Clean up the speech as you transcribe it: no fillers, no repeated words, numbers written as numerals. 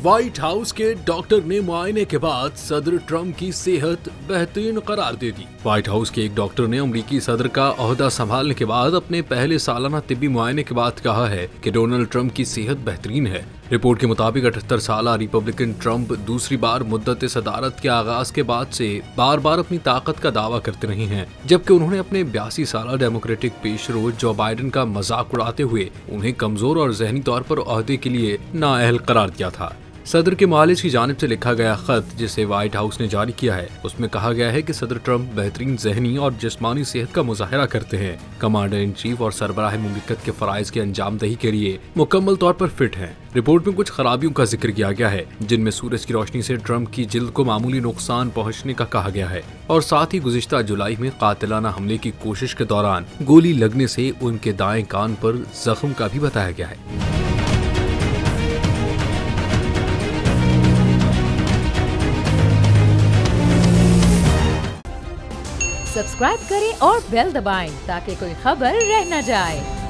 White house के doctor ने मुआयने के बाद सदर ट्रंप की सेहत बेहतरीन करार दे दी। व्हाइट हाउस के एक डॉक्टर ने अमेरिकी सदर का ओहदा संभालने के बाद अपने पहले सालाना तिब्बी मुआयने के बाद कहा है कि डोनाल्ड ट्रंप की सेहत बेहतरीन है। रिपोर्ट के मुताबिक 78 साला रिपब्लिकन ट्रंप दूसरी बार मुद्दत सदारत के आगाज के बाद से बार बार अपनी ताकत का दावा करते रहे हैं, जबकि उन्होंने अपने 82 साला डेमोक्रेटिक पेशरो जो बाइडेन का मजाक उड़ाते हुए उन्हें कमजोर और जहनी तौर पर ओहदे के लिए नाअहल करार दिया था। सदर के मालिज की जानिब से लिखा गया खत जिसे व्हाइट हाउस ने जारी किया है, उसमें कहा गया है कि सदर ट्रंप बेहतरीन जहनी और जिस्मानी सेहत का मुजाहरा करते हैं, कमांडर इन चीफ और सरबराह मुमलिकत के फराइज की अंजामदही के लिए मुकम्मल तौर पर फिट हैं। रिपोर्ट में कुछ खराबियों का जिक्र किया गया है, जिनमें सूरज की रोशनी से ट्रंप की जिल्द को मामूली नुकसान पहुँचने का कहा गया है और साथ ही गुज़िश्ता जुलाई में कातिलाना हमले की कोशिश के दौरान गोली लगने से उनके दाएं कान पर जख्म का भी बताया गया है। सब्सक्राइब करें और बेल दबाएं ताकि कोई खबर रह न जाए।